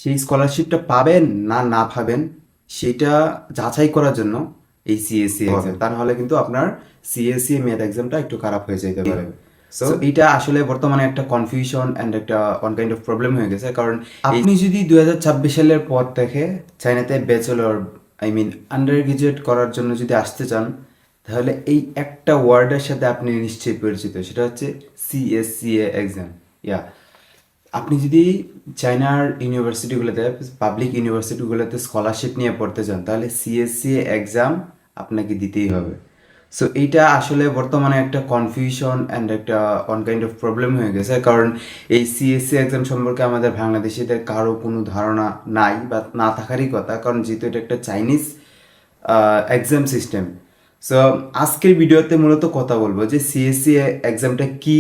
সেই স্কলারশিপটা পাবেন না না পাবেন সেটা যাচাই করার জন্য এই সিএসসি এক্সাম, তা নাহলে কিন্তু আপনার সিএসসি ম্যাথ এক্সামটা একটু খারাপ হয়ে যেতে পারে। সো এটা আসলে বর্তমানে একটা কনফিউশন অ্যান্ড একটা ওয়ান কাইন্ড অফ প্রবলেম হয়ে গেছে, কারণ আপনি যদি 2026 সালের পর থেকে চাইনাতে ব্যাচেলর আন্ডার গ্রাজুয়েট করার জন্য যদি আসতে চান, তাহলে এই একটা ওয়ার্ডের সাথে আপনি নিশ্চয়ই পরিচিত, সেটা হচ্ছে সিএসসিএ এক্সাম। আপনি যদি চায়নার ইউনিভার্সিটিগুলোতে, পাবলিক ইউনিভার্সিটিগুলোতে স্কলারশিপ নিয়ে পড়তে চান, তাহলে সিএসসি এক্সাম আপনাকে দিতেই হবে। সো এইটা আসলে বর্তমানে একটা কনফিউশন অ্যান্ড একটা ওয়ান কাইন্ড অফ প্রবলেম হয়ে গেছে, কারণ এই সিএসসি এক্সাম সম্পর্কে আমাদের বাংলাদেশিদের কারো কোনো ধারণা নাই বা না থাকারই কথা, কারণ যেহেতু এটা একটা চাইনিজ এক্সাম সিস্টেম। সো আজকের ভিডিওতে মূলত কথা বলবো যে সিএসসি এক্সামটা কি,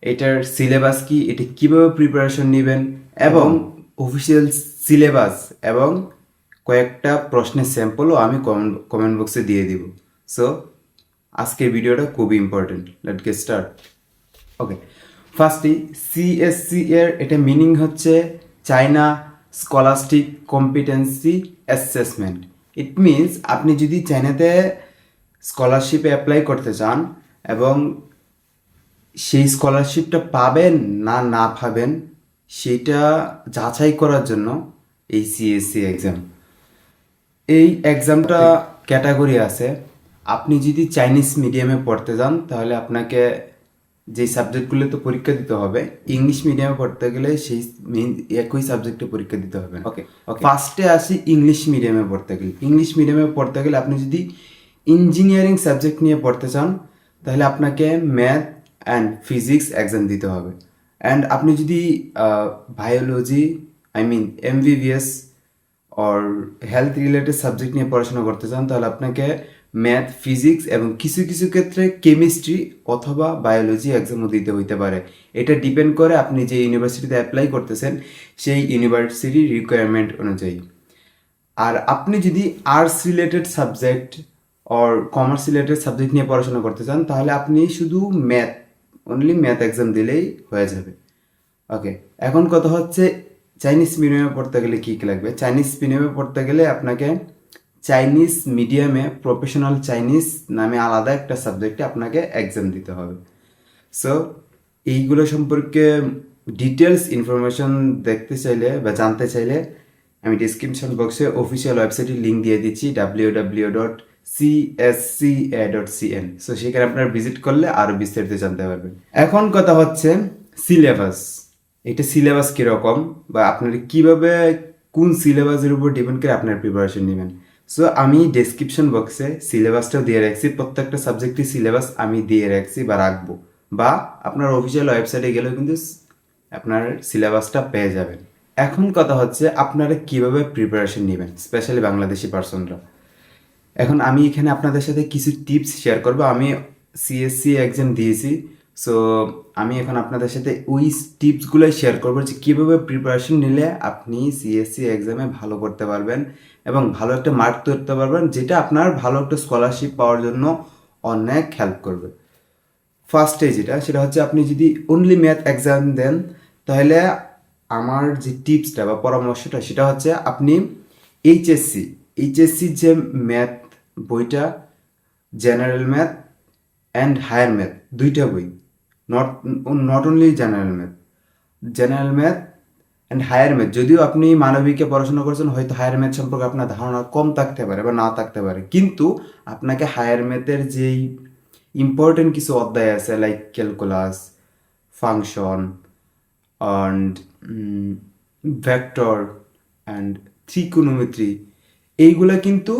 এটার সিলেবাস কি, এটা কিভাবে প্রিপারেশন নেবেন, এবং অফিসিয়াল সিলেবাস এবং কয়েকটা প্রশ্নের স্যাম্পলও আমি কমেন্ট বক্সে দিয়ে দিব। সো আজকের ভিডিওটা খুবই important. Let get start. Okay, firstly CSC এর এটা মিনিং হচ্ছে China scholastic competency assessment. It means আপনি যদি চায়নাতে স্কলারশিপে অ্যাপ্লাই করতে চান এবং সেই স্কলারশিপটা পাবেন না না পাবেন সেটা যাচাই করার জন্য এই সিএসসি এক্সাম। এই এক্সামটা ক্যাটাগরি আছে। আপনি যদি চাইনিজ মিডিয়ামে পড়তে যান তাহলে আপনাকে যে সাবজেক্টগুলোতে পরীক্ষা দিতে হবে, ইংলিশ মিডিয়ামে পড়তে গেলে সেই একই সাবজেক্টে পরীক্ষা দিতে হবে না। ওকে, ফার্স্টে আসি ইংলিশ মিডিয়ামে পড়তে গেলে। ইংলিশ মিডিয়ামে পড়তে গেলে আপনি যদি ইঞ্জিনিয়ারিং সাবজেক্ট নিয়ে পড়তে চান তাহলে আপনাকে ম্যাথ অ্যান্ড ফিজিক্স এক্সাম দিতে হবে। অ্যান্ড আপনি যদি biology MBBS or health related subject নিয়ে পড়াশোনা করতে চান তাহলে আপনাকে ম্যাথ, ফিজিক্স এবং কিছু কিছু ক্ষেত্রে কেমিস্ট্রি অথবা বায়োলজি এক্সামও দিতে হইতে পারে। এটা ডিপেন্ড করে আপনি যে ইউনিভার্সিটিতে অ্যাপ্লাই করতেছেন সেই ইউনিভার্সিটির রিকোয়ারমেন্ট অনুযায়ী। আর আপনি যদি arts related subject or commerce related subject নিয়ে পড়াশোনা করতে চান তাহলে আপনি শুধু অনলি ম্যাথ এক্সাম দিলেই হয়ে যাবে। ওকে, এখন কথা হচ্ছে চাইনিজ মিডিয়ামে পড়তে গেলে কী কী লাগবে। চাইনিজ মিডিয়ামে পড়তে গেলে আপনাকে চাইনিজ মিডিয়ামে প্রফেশনাল চাইনিজ নামে আলাদা একটা সাবজেক্টে আপনাকে এক্সাম দিতে হবে। সো এইগুলো সম্পর্কে ডিটেলস ইনফরমেশন দেখতে চাইলে বা জানতে চাইলে আমি ডিসক্রিপশন বক্সে অফিসিয়াল ওয়েবসাইটের লিঙ্ক দিয়ে দিচ্ছি www.csca.cn। সো সেখানে আপনারা ভিজিট করলে আরও বিস্তারিত জানতে পারবেন। এখন কথা হচ্ছে সিলেবাস। এটা সিলেবাস কীরকম বা আপনারা কীভাবে কোন সিলেবাসের উপর ডিপেন্ড করে আপনার প্রিপারেশন নেবেন। সো আমি ডেসক্রিপশন বক্সে সিলেবাসটাও দিয়ে রাখছি, প্রত্যেকটা সাবজেক্টের সিলেবাস আমি দিয়ে রাখছি বা রাখবো, বা আপনার অফিসিয়াল ওয়েবসাইটে গেলেও কিন্তু আপনার সিলেবাসটা পেয়ে যাবেন। এখন কথা হচ্ছে আপনারা কিভাবে প্রিপারেশন নেবেন, স্পেশালি বাংলাদেশি পার্সনরা। এখন আমি এখানে আপনাদের সাথে কিছু টিপস শেয়ার করবো। আমি সিএসসি এক্সাম দিয়েছি, সো আমি এখন আপনাদের সাথে ওই টিপসগুলোই শেয়ার করবো যে কীভাবে প্রিপারেশন নিলে আপনি সিএসসি এক্সামে ভালো করতে পারবেন এবং ভালো একটা মার্ক করতে পারবেন, যেটা আপনার ভালো একটা স্কলারশিপ পাওয়ার জন্য অনেক হেল্প করবে। ফার্স্টে সেটা হচ্ছে আপনি যদি অনলি ম্যাথ এক্সাম দেন তাহলে আমার যে টিপসটা বা পরামর্শটা সেটা হচ্ছে আপনি এইচএসসির যে ম্যাথ বইটা, general math and higher math, দুইটা বই, not only general math and higher math. যদিও আপনি মানবিকে পড়াশোনা করছেন হয়তো হায়ার ম্যাথ সম্পর্কে আপনার ধারণা কম থাকতে পারে বা না থাকতে পারে, কিন্তু আপনাকে হায়ার ম্যাথের যেই ইম্পর্টেন্ট কিছু অধ্যায় আছে like calculus, function and vector and trigonometry, এইগুলা কিন্তু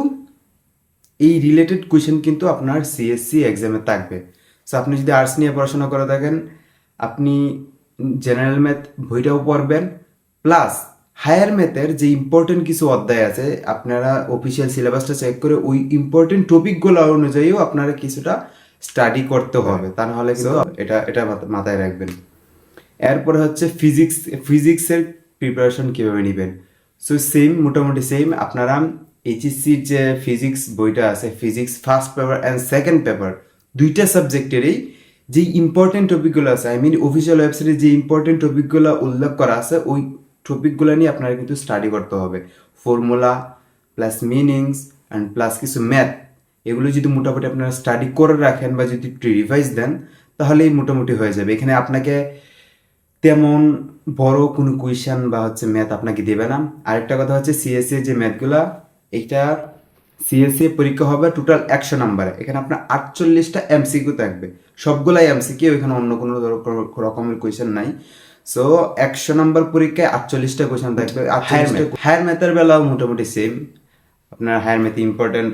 এই রিলেটেড কোয়েশ্চেন কিন্তু আপনার সিএসসি এক্সামে থাকবে। সো আপনি যদি আর্টস নিয়ে পড়াশোনা করে থাকেন আপনি জেনারেল ম্যাথ বইটাও পড়বেন, প্লাস হায়ার ম্যাথের যে ইম্পর্টেন্ট কিছু অধ্যায় আছে আপনারা অফিসিয়াল সিলেবাসটা চেক করে ওই ইম্পর্টেন্ট টপিকগুলো অনুযায়ীও আপনারা কিছুটা স্টাডি করতে হবে, তা নাহলে কিন্তু এটা মাথায় রাখবেন। এরপরে হচ্ছে ফিজিক্সের প্রিপারেশন কীভাবে নেবেন। সো মোটামুটি সেম আপনারা এইচএসসির যে ফিজিক্স বইটা আছে, physics first paper and second paper দুইটা সাবজেক্টেরই যে ইম্পর্টেন্ট টপিকগুলো আছে, অফিসিয়াল ওয়েবসাইটে যে ইম্পর্টেন্ট টপিকগুলো উল্লেখ করা আছে ওই টপিকগুলো নিয়ে আপনারা কিন্তু স্টাডি করতে হবে। Formula plus meanings and plus কিছু ম্যাথ, এগুলো যদি মোটামুটি আপনারা স্টাডি করে রাখেন বা যদি একটু রিভাইজ দেন তাহলেই মোটামুটি হয়ে যাবে। এখানে আপনাকে তেমন বড় কোনো কুয়েশন বা ম্যাথ আপনাকে দেবে না। আরেকটা কথা হচ্ছে সিএসসি যে ম্যাথগুলা, এটা সিএসসি পরীক্ষা হবে টোটাল 100 নাম্বারে। এখানে আপনার 48টা এমসিকিউ থাকবে, সবগুলাই এমসিকিউ, এখানে অন্য কোনো রকমের কোয়েশ্চেন নাই। সো 100 নাম্বার পরীক্ষায় 48টা কোয়েশ্চেন থাকবে। আর হায়ার ম্যাথের বেলাও মোটামুটি সেম। আপনার হায়ার ম্যাথ ইম্পর্টেন্ট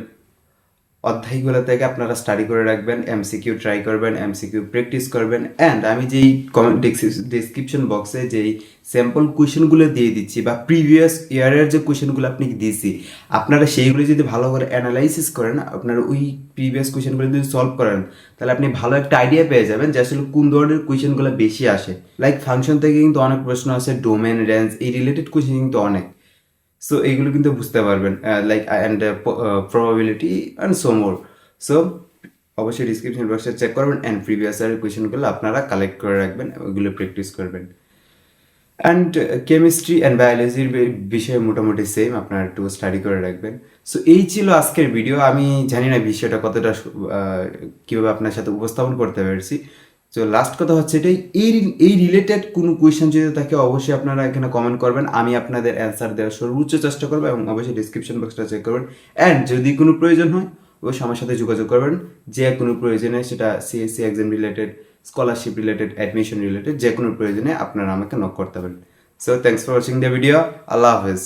অধ্যায়গুলো থেকে আপনারা স্টাডি করে রাখবেন, এমসিকিউ ট্রাই করবেন, এমসিকিউ প্র্যাকটিস করবেন। অ্যান্ড আমি যেই কমেন্ট ডিসক্রিপশন বক্সে যেই স্যাম্পল কোয়েশনগুলো দিয়ে দিচ্ছি বা প্রিভিয়াস ইয়ারের যে কোয়েশনগুলো আপনি দিয়েছি, আপনারা সেইগুলো যদি ভালো করে অ্যানালাইসিস করেন, আপনারা ওই প্রিভিয়াস কোয়েশনগুলো যদি সলভ করেন, তাহলে আপনি ভালো একটা আইডিয়া পেয়ে যাবেন যে আসলে কোন ধরনের কোয়েশনগুলো বেশি আসে। লাইক ফাংশন থেকে কিন্তু অনেক প্রশ্ন আছে, ডোমেন, রেঞ্জ, এই রিলেটেড কোয়েশন কিন্তু অনেক। সো এইগুলো কিন্তু বুঝতে পারবেন, like and probability and so more. So অবশ্যই ডিসক্রিপশন বক্সে চেক করবেন অ্যান্ড প্রিভিয়াস ইয়ারের কোয়েশনগুলো আপনারা কালেক্ট করে রাখবেন, ওইগুলো প্র্যাকটিস করবেন। অ্যান্ড কেমিস্ট্রি অ্যান্ড বায়োলজির বিষয়ে মোটামুটি সেম, আপনারা একটু স্টাডি করে রাখবেন। সো এই ছিল আজকের ভিডিও। আমি জানি না বিষয়টা কতটা কীভাবে আপনার সাথে উপস্থাপন করতে পেরেছি। তো লাস্ট কথা হচ্ছে এটাই, এই রিলেটেড কোনো কোয়েশ্চেন যদি থাকে অবশ্যই আপনারা এখানে কমেন্ট করবেন, আমি আপনাদের অ্যান্সার দেওয়ার সর্বোচ্চ চেষ্টা করবো। এবং অবশ্যই ডিসক্রিপশন বক্সটা চেক করবেন। অ্যান্ড যদি কোনো প্রয়োজন হয় অবশ্যই আমার সাথে যোগাযোগ করবেন, যে কোনো প্রয়োজনে, সেটা CSC exam related, scholarship related, admission related, যে কোনো প্রয়োজনে আপনারা আমাকে নক করতে পারেন। So thanks for watching the video. আল্লাহ হাফেজ।